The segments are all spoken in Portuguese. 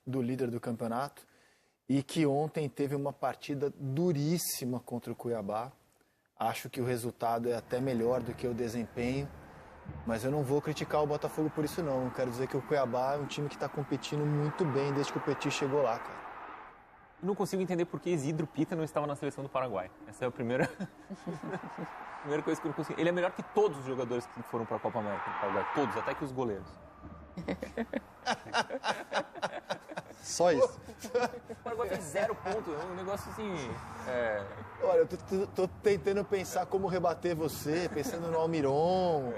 do líder do campeonato e que ontem teve uma partida duríssima contra o Cuiabá. Acho que o resultado é até melhor do que o desempenho, mas eu não vou criticar o Botafogo por isso não. Quero dizer que o Cuiabá é um time que está competindo muito bem desde que o Petit chegou lá, cara. Eu não consigo entender por que Isidro Pita não estava na seleção do Paraguai. Essa é a primeira, primeira coisa que eu não consigo. Ele é melhor que todos os jogadores que foram para a Copa América do Paraguai. Todos, até que os goleiros. Só isso. O Paraguai fez 0 pontos. É um negócio assim... Olha, eu tô tentando pensar como rebater você, pensando no Almiron,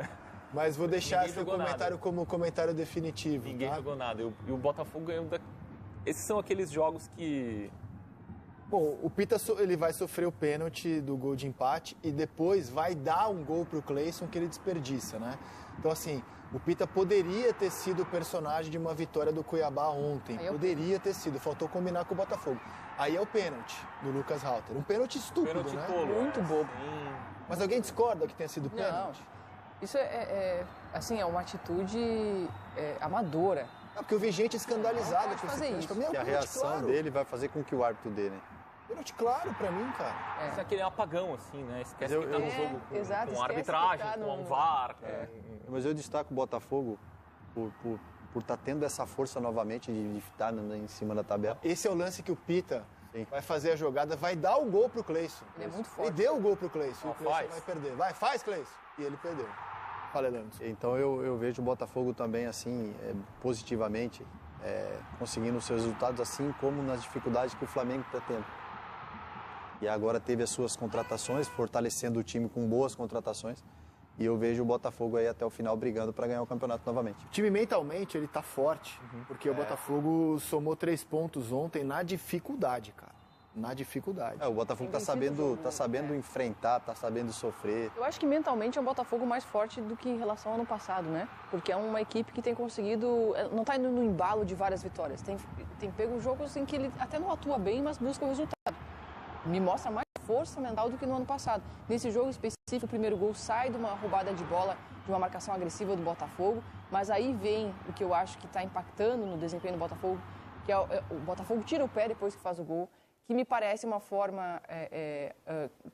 mas vou deixar esse comentário como comentário definitivo. Ninguém tá? jogou nada. E o Botafogo ganhou da... Esses são aqueles jogos que... Bom, o Pita ele vai sofrer o pênalti do gol de empate e depois vai dar um gol pro Cleison que ele desperdiça, né? Então, assim, o Pita poderia ter sido o personagem de uma vitória do Cuiabá ontem. Poderia ter sido, faltou combinar com o Botafogo. Aí é o pênalti do Lucas Halter. Um pênalti estúpido, pênalti né? tolo, Muito bobo. Mas alguém discorda que tenha sido pênalti? Não, isso assim, é uma atitude amadora. Não, porque eu vi gente escandalizada Não pode com esse fazer pênalti. isso. Pra mim é um Que a pênalti reação claro. dele vai fazer com que o árbitro dê, né? Pênalti claro pra mim, cara. Isso é aquele apagão, assim, né? Esquece Eu- que tá no eu- jogo exato, com esquece arbitragem, que tá com no- VAR. Mas eu destaco o Botafogo por estar tendo essa força novamente de estar em cima da tabela. Esse é o lance que o Pita Sim. vai fazer a jogada, vai dar o gol pro Cleison. Ele é muito Ele forte. deu o gol pro Cleison, e o Cleison faz. vai perder. Vai, faz, Cleison. E ele perdeu. Fala, Leandro. Então eu vejo o Botafogo também assim, positivamente, conseguindo os seus resultados, assim como nas dificuldades que o Flamengo está tendo. E agora teve as suas contratações, fortalecendo o time com boas contratações. E eu vejo o Botafogo aí até o final brigando para ganhar o campeonato novamente. O time mentalmente, ele tá forte, porque o Botafogo somou 3 pontos ontem na dificuldade, cara. Na dificuldade. O Botafogo tá sabendo enfrentar, tá sabendo sofrer. Eu acho que mentalmente é um Botafogo mais forte do que em relação ao ano passado, né? Porque é uma equipe que tem conseguido... Não está indo no embalo de várias vitórias. Tem pego jogos em que ele até não atua bem, mas busca o resultado. Me mostra mais força mental do que no ano passado. Nesse jogo específico, o primeiro gol sai de uma roubada de bola, de uma marcação agressiva do Botafogo, mas aí vem o que eu acho que está impactando no desempenho do Botafogo, que é o Botafogo tira o pé depois que faz o gol, que me parece uma forma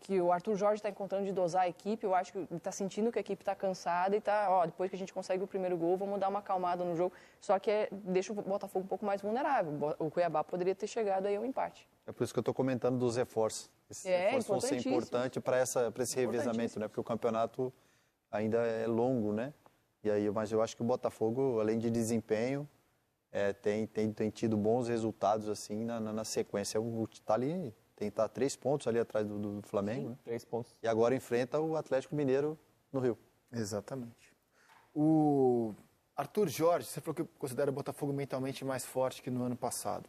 que o Arthur Jorge está encontrando de dosar a equipe. Eu acho que ele está sentindo que a equipe está cansada e está, depois que a gente consegue o primeiro gol, vamos dar uma acalmada no jogo. Só que deixa o Botafogo um pouco mais vulnerável. O Cuiabá poderia ter chegado aí ao empate. É por isso que eu estou comentando dos reforços. Esses reforços vão ser importantes para esse revezamento, né? Porque o campeonato ainda é longo, né? Mas eu acho que o Botafogo, além de desempenho, tem tido bons resultados assim na sequência. Tá ali, tá 3 pontos ali atrás do Flamengo. Sim, né? 3 pontos. E agora enfrenta o Atlético Mineiro no Rio. Exatamente. O Arthur Jorge, você falou que considera o Botafogo mentalmente mais forte que no ano passado.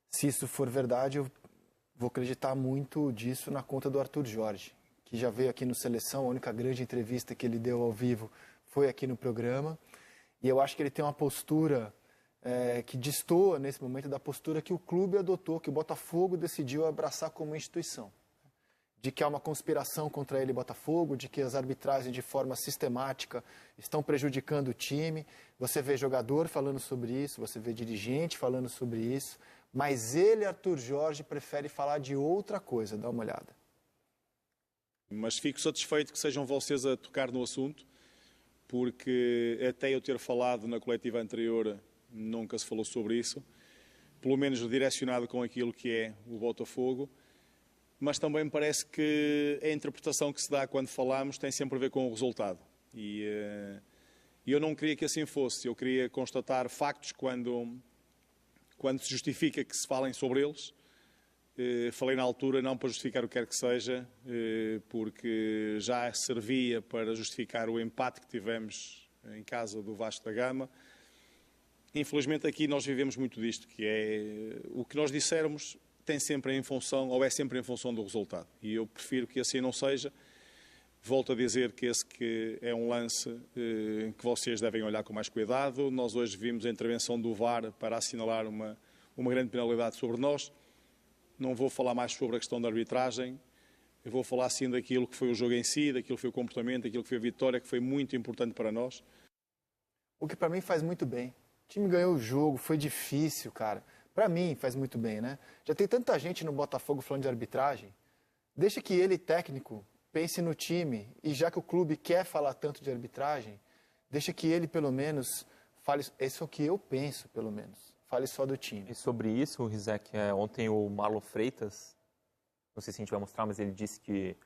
Se isso for verdade, eu vou acreditar muito disso na conta do Arthur Jorge, que já veio aqui no Seleção, a única grande entrevista que ele deu ao vivo foi aqui no programa. E eu acho que ele tem uma postura que destoa nesse momento da postura que o clube adotou, que o Botafogo decidiu abraçar como instituição. De que há uma conspiração contra ele e Botafogo, de que as arbitragens de forma sistemática estão prejudicando o time. Você vê jogador falando sobre isso, você vê dirigente falando sobre isso, mas ele, Arthur Jorge, prefere falar de outra coisa. Dá uma olhada. Mas fico satisfeito que sejam vocês a tocar no assunto, porque até eu ter falado na coletiva anterior, nunca se falou sobre isso, pelo menos direcionado com aquilo que é o Botafogo. Mas também me parece que a interpretação que se dá quando falamos tem sempre a ver com o resultado. E eu não queria que assim fosse. Eu queria constatar factos quando se justifica que se falem sobre eles. Falei na altura não para justificar o que quer que seja, porque já servia para justificar o empate que tivemos em casa do Vasco da Gama. Infelizmente aqui nós vivemos muito disto, que é o que nós dissermos tem sempre em função, ou é sempre em função do resultado. E eu prefiro que assim não seja. Volto a dizer que esse que é um lance que vocês devem olhar com mais cuidado. Nós hoje vimos a intervenção do VAR para assinalar uma grande penalidade sobre nós. Não vou falar mais sobre a questão da arbitragem. Eu vou falar sim daquilo que foi o jogo em si, daquilo que foi o comportamento, daquilo que foi a vitória, que foi muito importante para nós. O que para mim faz muito bem. O time ganhou o jogo, foi difícil, cara. Pra mim, faz muito bem, né? Já tem tanta gente no Botafogo falando de arbitragem. Deixa que ele, técnico, pense no time. E já que o clube quer falar tanto de arbitragem, deixa que ele, pelo menos, fale... Isso é o que eu penso, pelo menos. Fale só do time. E sobre isso, Rizek, ontem o Marlon Freitas, não sei se a gente vai mostrar, mas ele disse que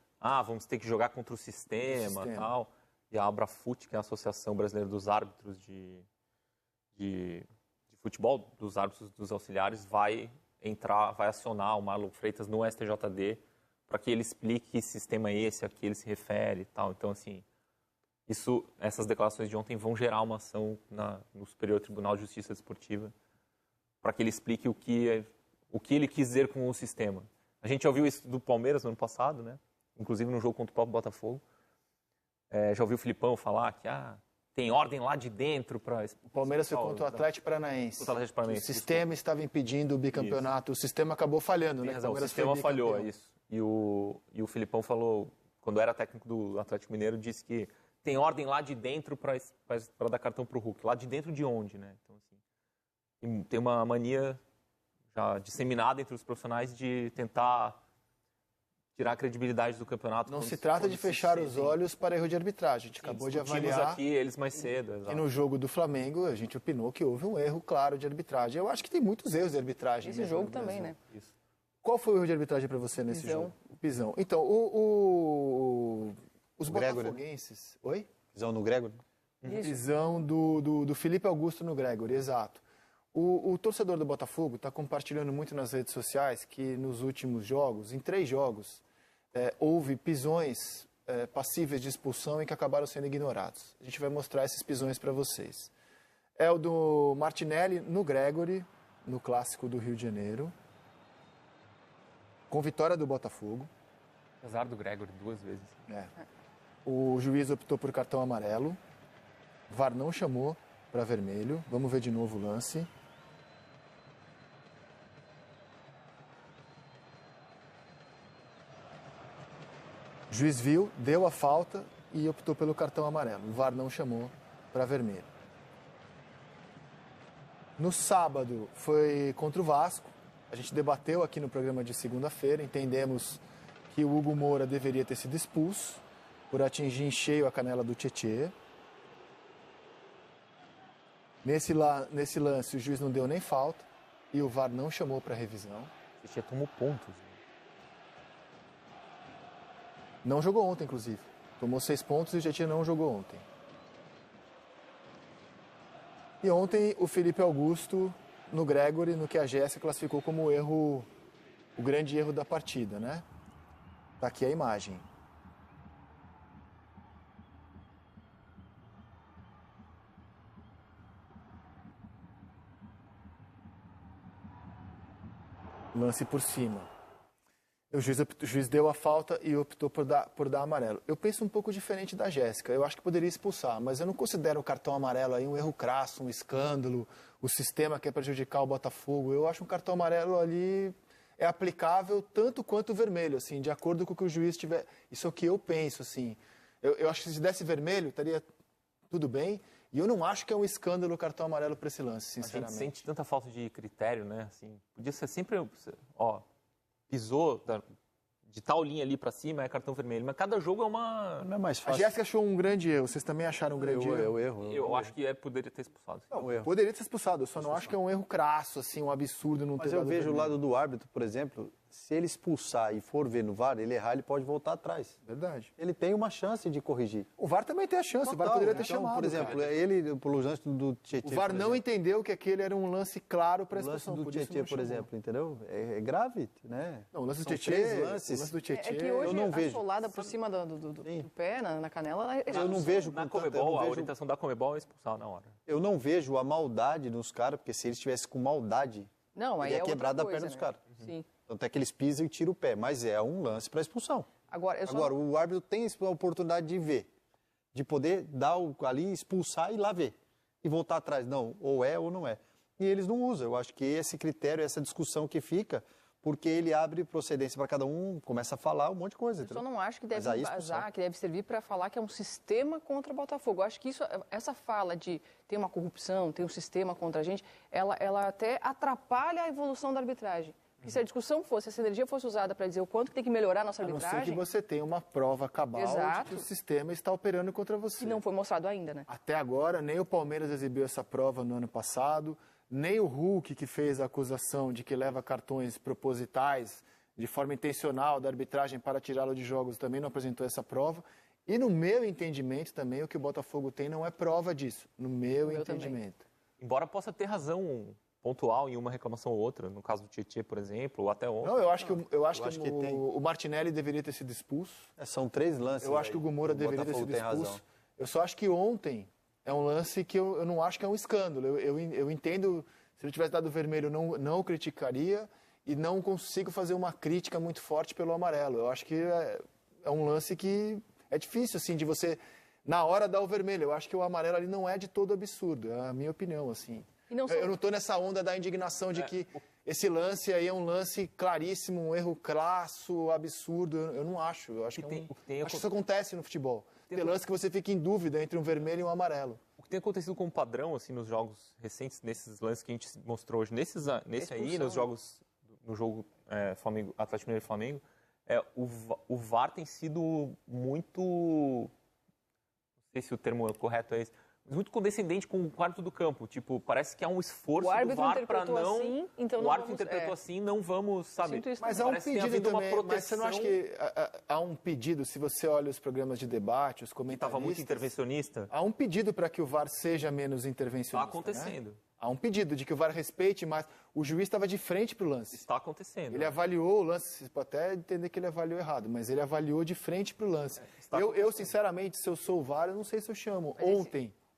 vamos ter que jogar contra o sistema e tal. E a Abrafut, que é a Associação Brasileira dos Árbitros de Futebol, dos árbitros dos auxiliares, vai acionar o Marlon Freitas no STJD para que ele explique que sistema é esse, a que ele se refere e tal. Então, assim, essas declarações de ontem vão gerar uma ação no Superior Tribunal de Justiça Desportiva para que ele explique o que ele quis dizer com o sistema. A gente já ouviu isso do Palmeiras no ano passado, né? Inclusive no jogo contra o próprio Botafogo. Já ouviu o Filipão falar que tem ordem lá de dentro para... O Palmeiras foi contra o Atlético Paranaense. O sistema estava impedindo o bicampeonato. Isso. O sistema acabou falhando, né? O sistema falhou, isso. E o Filipão falou, quando era técnico do Atlético Mineiro, disse que tem ordem lá de dentro para dar cartão para o Hulk. Lá de dentro de onde, né? Então, assim, tem uma mania já disseminada entre os profissionais de tentar tirar a credibilidade do campeonato. Não se trata de fechar os olhos para erro de arbitragem. A gente acabou de avaliar aqui eles mais cedo. Exato. E no jogo do Flamengo, a gente opinou que houve um erro claro de arbitragem. Eu acho que tem muitos erros de arbitragem. Esse jogo também, né? Isso. Qual foi o erro de arbitragem para você nesse jogo? O Pisão. Então, os botafoguenses... Oi? Pisão no Gregory? Pisão do Felipe Augusto no Gregory, exato. O torcedor do Botafogo está compartilhando muito nas redes sociais que nos últimos jogos, em 3 jogos, houve pisões passíveis de expulsão e que acabaram sendo ignorados. A gente vai mostrar esses pisões para vocês. É o do Martinelli no Gregory, no Clássico do Rio de Janeiro, com vitória do Botafogo. Azar do Gregory 2 vezes. O juiz optou por cartão amarelo. VAR não chamou para vermelho. Vamos ver de novo o lance. O juiz viu, deu a falta e optou pelo cartão amarelo. O VAR não chamou para vermelho. No sábado foi contra o Vasco. A gente debateu aqui no programa de segunda-feira. Entendemos que o Hugo Moura deveria ter sido expulso por atingir em cheio a canela do Tietê. Nesse lance o juiz não deu nem falta e o VAR não chamou para revisão. O Tietê tomou pontos. Não jogou ontem, inclusive. Tomou 6 pontos e o Tietê não jogou ontem. E ontem o Felipe Augusto no Gregory, no que a Jéssica classificou como o grande erro da partida, né? Tá aqui a imagem. Lance por cima. O juiz deu a falta e optou por dar amarelo. Eu penso um pouco diferente da Jéssica. Eu acho que poderia expulsar, mas eu não considero o cartão amarelo aí um erro crasso, um escândalo, o sistema quer prejudicar o Botafogo. Eu acho um cartão amarelo ali aplicável tanto quanto o vermelho, assim, de acordo com o que o juiz tiver. Isso é o que eu penso, assim. Eu acho que se desse vermelho, estaria tudo bem. E eu não acho que é um escândalo o cartão amarelo para esse lance, sinceramente. A gente sente tanta falta de critério, né? Assim, podia ser sempre, pisou de tal linha ali para cima, é cartão vermelho. Mas cada jogo é uma... Não é mais fácil. A Jéssica achou um grande erro. Vocês também acharam um grande erro? Eu acho que poderia ter expulsado. Não, poderia ter expulsado. Eu só não acho que é um erro crasso, assim, um absurdo não ter dado Mas eu vejo vermelho. o lado do árbitro, por exemplo, se ele expulsar e for ver no VAR, ele errar, ele pode voltar atrás. Verdade. Ele tem uma chance de corrigir. O VAR também tem a chance, o VAR poderia ter chamado. Por exemplo, ele, pelo lance do Tietê... O VAR não entendeu que aquele era um lance claro para a expulsão. O lance do Tietê, por exemplo, entendeu? É grave, né? Não, o lance do São Tietê... 3 lances. O lance do Tietê... É que hoje eu não a vejo. solada por cima do pé, na canela... Eu não vejo... Na Conmebol, a orientação da Conmebol é expulsar na hora. Eu não vejo a maldade nos caras, porque se eles estivessem com maldade, não, aí ia quebrar da coisa, perna dos caras. Sim. Tanto é que eles pisam e tiram o pé, mas é um lance para expulsão. Agora, o árbitro tem a oportunidade de ver, de poder dar ali, expulsar e lá ver. E voltar atrás. Não, ou é ou não é. E eles não usam. Eu acho que esse critério, essa discussão que fica, porque ele abre procedência para cada um, começa a falar um monte de coisa. Eu só não acho que deve vazar, que deve servir para falar que é um sistema contra o Botafogo. Eu acho que essa fala de tem uma corrupção, tem um sistema contra a gente, ela até atrapalha a evolução da arbitragem. Porque se a discussão fosse, se essa energia fosse usada para dizer o quanto que tem que melhorar a nossa arbitragem... A não ser que você tenha uma prova cabal de que o sistema está operando contra você. Que não foi mostrado ainda, né? Até agora, nem o Palmeiras exibiu essa prova no ano passado, nem o Hulk, que fez a acusação de que leva cartões propositais de forma intencional da arbitragem para tirá-lo de jogos, também não apresentou essa prova. E no meu entendimento também, o que o Botafogo tem não é prova disso, no meu entendimento. Embora possa ter razão pontual em uma reclamação ou outra, no caso do Tietê, por exemplo, ou até ontem. Não, eu acho que o Martinelli deveria ter sido expulso. São 3 lances. Eu acho que o Gumora deveria ter sido expulso. Razão. Eu só acho que ontem é um lance que eu não acho que é um escândalo. Eu entendo, se ele tivesse dado vermelho, eu não o criticaria e não consigo fazer uma crítica muito forte pelo amarelo. Eu acho que é um lance que é difícil, assim, de você, na hora, dar o vermelho. Eu acho que o amarelo ali não é de todo absurdo, é a minha opinião, assim. Eu não estou nessa onda da indignação de que esse lance aí é um lance claríssimo, um erro crasso, absurdo. Eu não acho. Eu acho que isso acontece no futebol. Tem lance que você fica em dúvida entre um vermelho e um amarelo. O que tem acontecido como padrão assim nos jogos recentes, nesses lances que a gente mostrou hoje, nesse aí, nos jogos, no jogo Flamengo, Atlético Mineiro e Flamengo, o VAR tem sido muito, não sei se o termo correto é esse, muito condescendente com o árbitro do campo. Tipo, parece que há um esforço do VAR para não... Assim, então o árbitro interpretou assim, não vamos, sabe? Mas há um pedido também, mas você não acha que há um pedido, se você olha os programas de debate, os comentaristas... Estava muito intervencionista? Há um pedido para que o VAR seja menos intervencionista. Está acontecendo. Né? Há um pedido de que o VAR respeite mais. O juiz estava de frente para o lance. Está acontecendo. Ele avaliou o lance, você pode até entender que ele avaliou errado, mas ele avaliou de frente para o lance. Eu, sinceramente, se eu sou o VAR, eu não sei se eu chamo.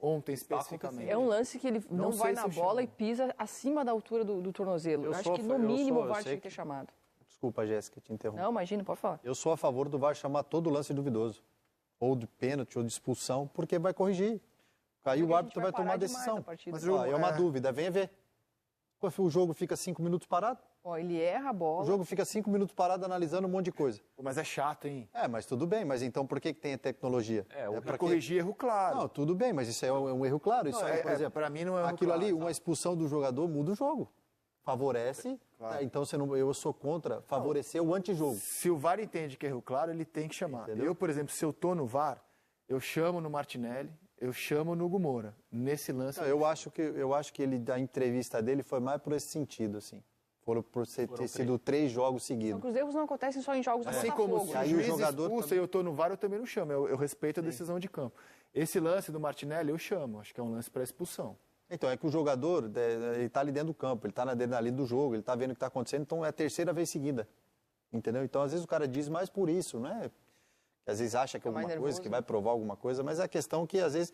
Ontem, especificamente. É um lance que ele não vai na bola e pisa acima da altura do tornozelo. Eu acho que, no mínimo, o VAR tinha que ter chamado. Desculpa, Jéssica, te interrompo. Não, imagina, pode falar. Eu sou a favor do VAR chamar todo lance duvidoso. Ou de pênalti, ou de expulsão, porque vai corrigir. Aí o árbitro vai tomar a decisão. Mas é uma dúvida, venha ver. O jogo fica 5 minutos parado. Ele erra a bola. O jogo fica 5 minutos parado analisando um monte de coisa. Mas é chato, hein? Mas tudo bem. Mas então por que tem a tecnologia? Para corrigir erro claro. Não, tudo bem, mas isso é um erro claro. Isso por exemplo, para mim não é um erro aquilo claro, ali, uma expulsão do jogador muda o jogo. Favorece. Claro. Então eu sou contra favorecer o antijogo. Se o VAR entende que é erro claro, ele tem que chamar. Entendeu? Eu, por exemplo, se eu tô no VAR, eu chamo no Martinelli, eu chamo no Gumora. Nesse lance... Eu acho que a entrevista dele foi mais por esse sentido, assim. Por ter sido 3 jogos seguidos. Os erros não acontecem só em jogos do Assim como se o juiz expulsa e eu estou no VAR, eu também não chamo. Eu respeito a decisão de campo. Esse lance do Martinelli eu chamo. Acho que é um lance para expulsão. Então, é que o jogador, ele está ali dentro do campo, ele está na adrenalina do jogo, ele está vendo o que está acontecendo, então é a 3ª vez seguida. Entendeu? Então, às vezes o cara diz mais por isso, não é? Que às vezes acha que é alguma coisa, que vai provar alguma coisa, mas é a questão que às vezes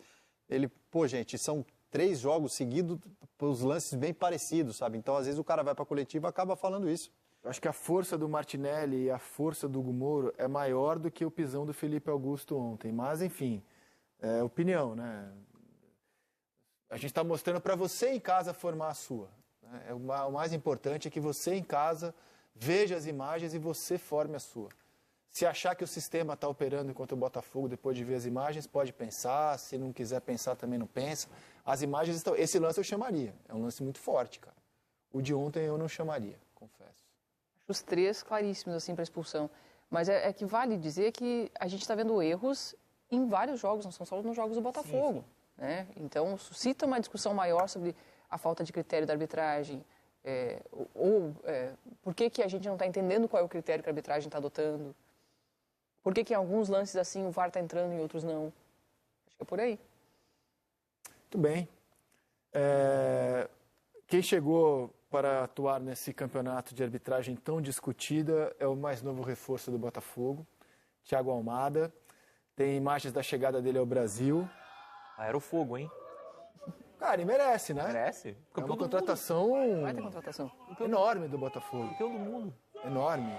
ele, gente, são 3 jogos seguidos, os lances bem parecidos, sabe? Então, às vezes o cara vai para a coletiva e acaba falando isso. Eu acho que a força do Martinelli e a força do Gumoro é maior do que o pisão do Felipe Augusto ontem. Mas, enfim, é opinião, né? A gente está mostrando para você em casa formar a sua. O mais importante é que você em casa veja as imagens e você forme a sua. Se achar que o sistema está operando enquanto o Botafogo, depois de ver as imagens, pode pensar. Se não quiser pensar, também não pensa. As imagens estão... Esse lance eu chamaria. É um lance muito forte, cara. O de ontem eu não chamaria, confesso. Acho os 3 claríssimos, assim, para expulsão. Mas é que vale dizer que a gente está vendo erros em vários jogos, não são só nos jogos do Botafogo. Sim. Né? Então, suscita uma discussão maior sobre a falta de critério da arbitragem. Por que a gente não está entendendo qual é o critério que a arbitragem está adotando. Por que em alguns lances assim o VAR está entrando e em outros não? Acho que é por aí. Muito bem. Quem chegou para atuar nesse campeonato de arbitragem tão discutida é o mais novo reforço do Botafogo, Thiago Almada. Tem imagens da chegada dele ao Brasil. Era o fogo, hein? Cara, e merece, né? Merece. É uma contratação... Vai ter contratação. Enorme do Botafogo. Campeão do mundo. Enorme.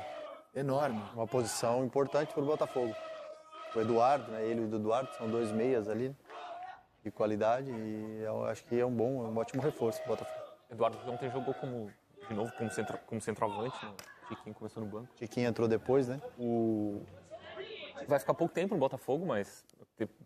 Uma posição importante para o Botafogo. O Eduardo, né? Ele e o Eduardo são 2 meias ali de qualidade e eu acho que é um ótimo reforço para o Botafogo. Eduardo ontem jogou como de novo como centroavante, né? O Tiquinho começou no banco. Tiquinho entrou depois, né? Vai ficar pouco tempo no Botafogo, mas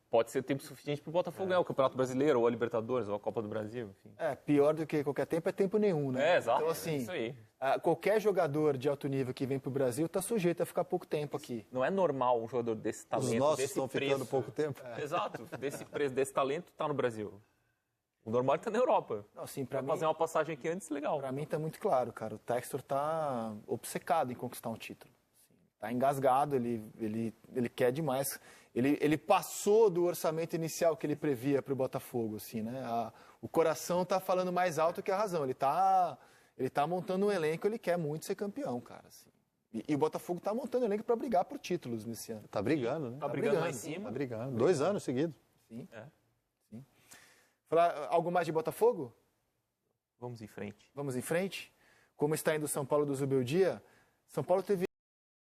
pode ser tempo suficiente para o Botafogo ganhar o Campeonato Brasileiro, ou a Libertadores, ou a Copa do Brasil, enfim. Pior do que qualquer tempo é tempo nenhum, né? Exato. Então, assim, isso aí. Qualquer jogador de alto nível que vem para o Brasil está sujeito a ficar pouco tempo aqui. Não é normal um jogador desse talento, Os nossos desse estão preço. ficando pouco tempo. Exato. Desse preço, desse talento, tá no Brasil. O normal é que tá na Europa. Não, assim, para fazer uma passagem aqui antes, legal. Para mim está muito claro, cara. O Textor está obcecado em conquistar um título. Está engasgado, ele quer demais. Ele passou do orçamento inicial que ele previa para o Botafogo, assim, né? O coração está falando mais alto que a razão. Ele tá montando um elenco, ele quer muito ser campeão, cara. Assim. E o Botafogo está montando um elenco para brigar por títulos nesse ano. Tá brigando, né? Tá brigando lá em cima. Tá brigando. 2 anos seguidos. Sim. Sim. Falar algo mais de Botafogo? Vamos em frente. Vamos em frente? Como está indo o São Paulo do Zubeldia? São Paulo teve